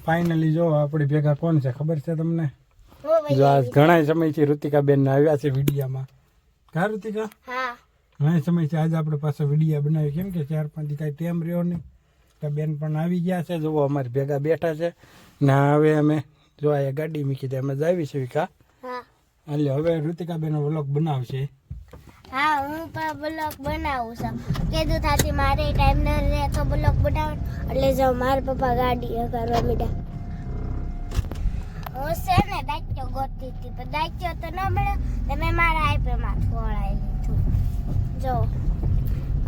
Finally જો આપણી ભેગા કોણ છે ખબર છે તમને? જો આજ ઘણા સમયથી ઋતિકાબેન આવ્યા છે વિડીયામાં. કા ઋતિકા? હા, ઘણા સમયથી આજે આપણે પાસે વિડીયા બનાવી, કેમ કે 4-5 દી કાંઈ ટાઈમ રહ્યો નહીં. તો બેન પણ આવી ગયા છે, જો અમારી ભેગા બેઠા છે ને. હવે અમે જો આ ગાડી મૂકી દે, અમે જાવી છે વિકા. એટલે હવે ઋતિકાબેન વ્લોગ બનાવશે. હા, હું પણ બ્લોગ બનાવું છું. કીધું થાતી મારે ટાઈમ ન રહે તો બ્લોગ બનાવ. એટલે જો મારા પપ્પા ગાડી કરવા મીડા. હું છે ને દાચ્યો ગોતી હતી, પણ દાચ્યો તો ન મળ્યો. મેં મારા આઈપેમાં ખોળાઈ લીધું. જો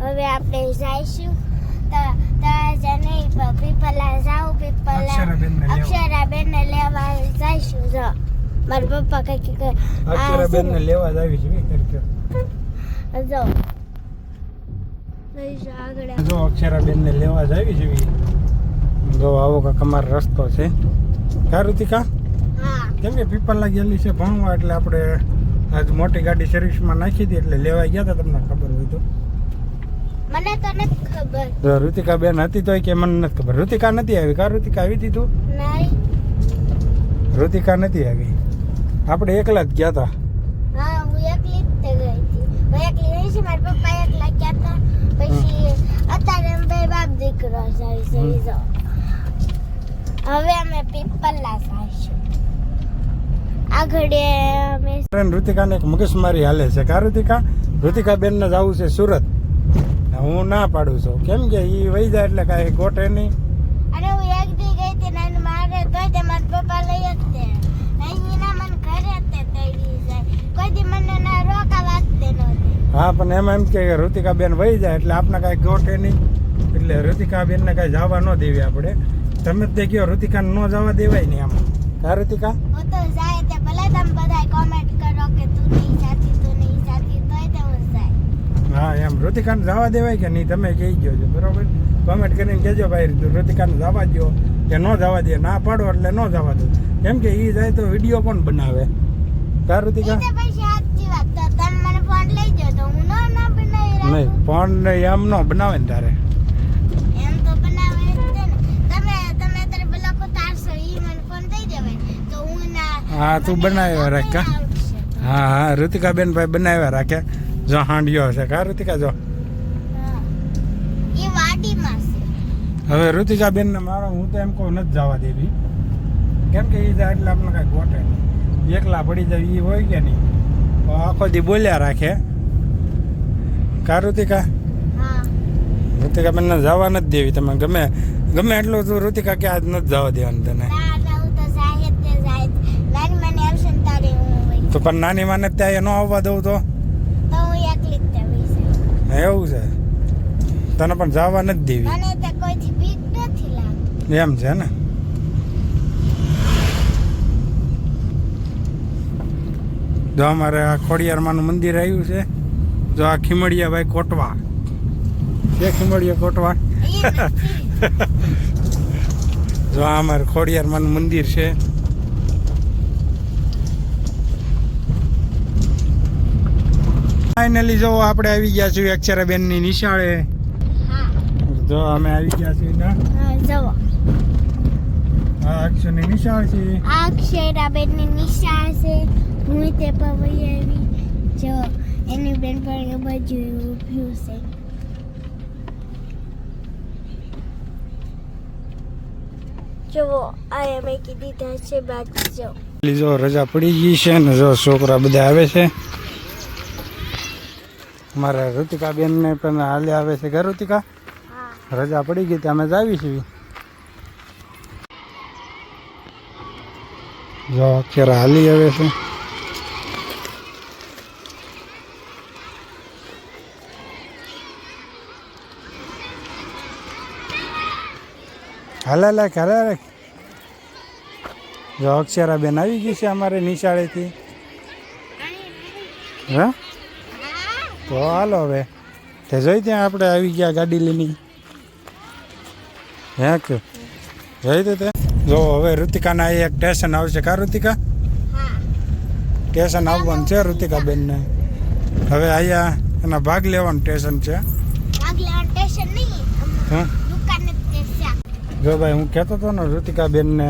હવે આપણે જઈશું પીપલા જાઉં, અક્ષરાબેન ને લેવા જઈશું. જો મારા પપ્પા કઈક અક્ષરાબેન ને લેવા જ આવી છે. જો અક્ષરાબેન ને લેવા જ આવી છે. જો આવો કાંક અમારો રસ્તો છે. કા ઋતિકા? કેમ કે પીપલા ગયેલી છે ભણવા, એટલે આપણે આજ મોટી ગાડી સર્વિસમાં નાખી હતી, એટલે લેવા ગયા હતા. તમને ખબર હોય તો? મને તો નથી ખબર. ઋતિકાબેન હતી તોય કે મને નથી ખબર. ઋતિકા નથી આવી. કા ઋતિકા આવી હતી તું? નહીં, ઋતિકા નથી આવી. આપણે એકલા જ ગયા હતા. હા, હું એકલી જ ગઈ હતી. હું એકલી રહી છું, મારા પપ્પા એકલા ગયા હતા. પછી અત્યારે અમે બે બાપ દીકરો જઈશું. જો હવે અમે પીપલા જઈશું. આગળ અમે ઋતિકાને એક મગજમારી હાલે છે. કા ઋતિકા? ઋતિકાબેન ને જવું છે સુરત. હું ના પાડું છું, કેમ કે ઈ વહી જાય એટલે કાંઈ ગોઠે નહીં. અરે હું એક દી ગઈ હતી ને મારે તોય તે મારા પપ્પા લઈ જ તે અહીંના મને ઘરે તે તળી જાય. કોઈ દી મને ના રોકા વાગતે નહોતી. હા, પણ એમાં એમ કે ઋતિકાબેન વહી જાય એટલે આપણે કાંઈ ગોઠે નહીં. એટલે ઋતિકાબેન ને કાંઈ જવા ન દેવી આપણે. તમે જ કહો ઋતિકાને ન જવા દેવાય નહીં આમ. કા ઋતિકા? હું તો જાય તે ભલે તમે બધા કોમેન્ટ કરો કે તું નહીં જાતી તોય તે હું જાય. હા, એમ ઋતિકાને જવા દેવાય કે નહીં તમે કહી ગયો છો, બરોબર? કોમેન્ટ કરીને કહેજો ભાઈ ઋતિકાને જવા દો કે ન જવા દે. ના પાડો એટલે ન જવા દો, કેમ કે એ જાય તો વિડીયો કોણ બનાવે? કા ઋતિકા? પછી સાચી વાત. તો તમે મને ફોન લઈ જાઓ તો હું ના બનાવી રાખું. નહીં, ફોન એમ ન બનાવે ને તારે. એમ તો બનાવે જ છે ને. તમે તારે બ્લોક ઉતારશો ઈ મને ફોન દઈ દેવાય તો હું ના. હા, તું બનાવ્યા રાખ. કા? હા હા, ઋતિકાબેન ભાઈ બનાવ્યા રાખે. જો હાંડિયો છે. કા ઋતિકા? જો એ વાડીમાં છે. હવે ઋતિકાબેન ને મારો હું તો એમ કહું નથી જવા દેવી, કેમ કે એ જાય એટલે આપણે કાંઈ ગોઠે નહીં. એકલા પડી જાય એ હોય કે નહીં, તો આખો દી બોલ્યા રાખે. કા ઋતિકા? હા, ઋતિકાબેન ને જવા નથી દેવી. તમે ગમે એટલું તું ૃતિકા કે આજ નથી જવા દેવાનું તને. ના હું તો જાય જ જાય. નાની મને આવશે ને તારે હું હોય તો પણ નાની માને ત્યાં ન આવવા દઉં તો હું એકલી જ તેવી એવું છે. તને પણ જવા નથી દેવી. મને તો કોઈથી બીક નથી લાગતી. એમ છે ને? જો અમારે આ ખોડિયારમાંનું મંદિર આવ્યું છે. જો આ ખીમડિયા ભાઈ કોટવા છે. ખીમડિયા કોટવા. જો આ અમારે ખોડિયારમાંનું મંદિર છે. ફાઇનલી જો આપણે આવી ગયા છીએ અક્ષરાબેનની નિશાળે. જો અમે આવી ગયા છીએ ના. જવો આ અક્ષરની નિશાળ છે. આ અક્ષરાબેનની નિશાળ છે. હું તે પવઈ આવી. જો એની બેન પણ એ બાજુ ઊભી છે. જુઓ આ મેં કીધી ત્યાં છે બાજુ. જો રજા પડી ગઈ છે ને જો છોકરા બધા આવે છે. મારા ઋતિકાબેન ને પણ હાલે આવે છે. ઘર ઋતિકા? રજા પડી ગઈ ત્યાં અમે જ આવી છીએ. જો અક્ષરા હાલી આવે છે. હાલે જો અક્ષરાબેન આવી ગઈ છે અમારે નિશાળેથી. હા, તો હાલો હવે તે જોઈ ત્યાં આપણે આવી ગયા ગાડી લઈને. હે કે જોઈ તો તે જો હવે ઋતિકાના એક સ્ટેશન આવશે. કા ઋતિકા? સ્ટેશન આવવાનું છે ઋતિકાબેનને. હવે અહીંયા એના ભાગ લેવાનું સ્ટેશન છે. ભાગ લેવાનું સ્ટેશન નહીં, હા, દુકાન જો ભાઈ હું કહેતો હતો ને ઋતિકાબેનને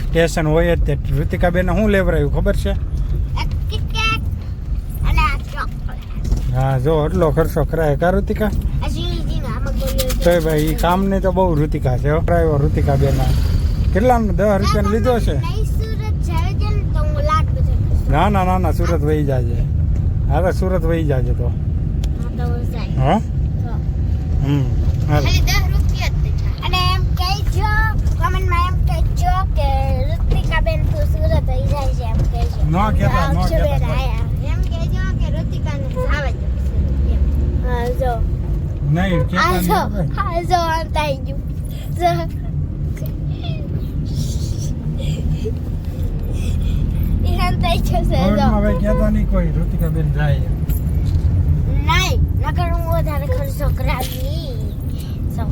સ્ટેશન હોય જ તે ઋતિકાબેનને શું લેવરાયું ખબર છે? એક કિટકેટ અને આ ચોકલેટ. હા જો એટલો ખર્ચો કરાય કા ઋતિકા? આ સીરીઝીનો આમાં બોલ્યો તો ભાઈ એ કામની તો બહુ ઋતિકા છે કરાયો ઋતિકાબેન કેટલાનો 10 રૂપિયાનો લીધો છે? નહીં સુરત જાય છે ને તો હું લાટ બધું ના ના ના ના સુરત વહી જાજે. અરે સુરત વહી જાજે તો તો જાય હા તો હાલ. ખાલી 10 રૂપિયા જ છે. અને એમ કહેજો કોમેન્ટમાં એમ કહેજો કે ઋતિકાબેન તું સુરત આવી જાય છે એમ કહેજો. ન કહેતા, ન આવજો કહેતા. બેન આયા. એમ કહેજો કે ઋતિકાને આવે જ એમ. હા જો નહીં આ કહેતા જો નહીં ભાઈ. આ જો આમ થઈ ગયું જો. ઈ આમ થઈ ગયું છે જો. કોર્ટમાં ભાઈ કહેતા નહીં કોઈ ઋતિકાબેન જાય નહીં નકર હું વધારે ખર્ચો કરાવી સો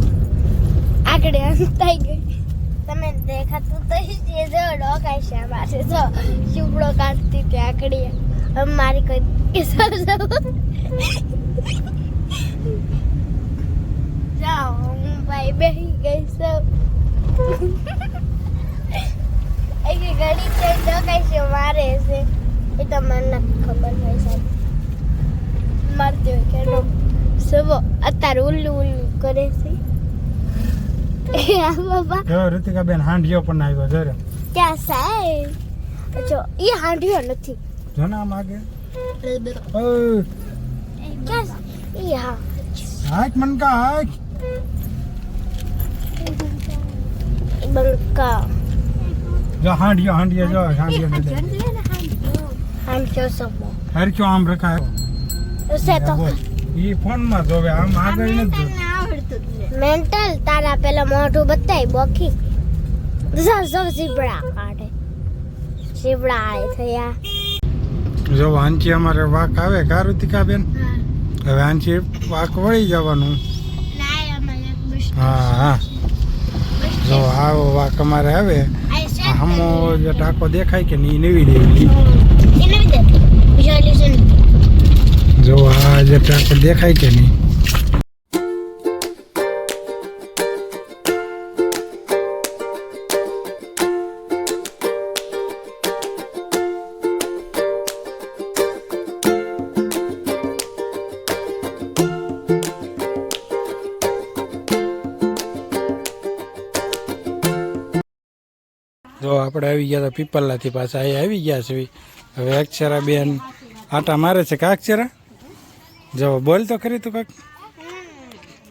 આગળ અંત થઈ ગઈ તમે દેખાતું તો છે જો ડોકાય છે મારે જો ચૂપડો કાઢતી હતી આકડી હવે મારી કોઈ જાઓ હું ભાઈ બેસી ગઈ છું એ કે ઘડી છે ડોકાય છે મારે છે એ તો મને નથી ખબર ભાઈ સાહેબ મારતી હોય કે નો સવો અત્યારે ઉલ્લુ ઉલ્લુ કરે છે આ બાબા જો ઋતિકાબેન હાંડિયો પણ આવ્યો જરે ક્યાં સાહેબ જો એ હાંડ્યો નથી જો ને આમ આગે ક્યાં એ હા હાક મનકા હાક બંકા જો હાંડિયો હાંડિયો જો હાંડિયો હાંડ્યો સવો હરક્યો આમ રખાય સે તો ઈ ફોન માં જોવે આમ આગળ નથી મેન્ટલ તારા પેલા મોઢું બતાય બોખી જો ઝીબ્રા કાઢે ઝીબ્રા આય થયા જો આંચી અમારે વાક આવે કા ઋતિકાબેન હવે આંચી વાક વળી જવાનું હા હા જો આવો વાક અમારે આવે હમો જે ટાંકો દેખાય કે નહીં નવી દેવી જો આ જે ટાંકો દેખાય કે નહીં જો આપણે આવી ગયા હતા પીપલાથી પાછા અહીં આવી ગયા છે હવે અક્ષરાબેન આટા મારે છે કા અક્ષરા જો બોલ તો ખરી તું કાંક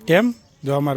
કેમ જો અમારે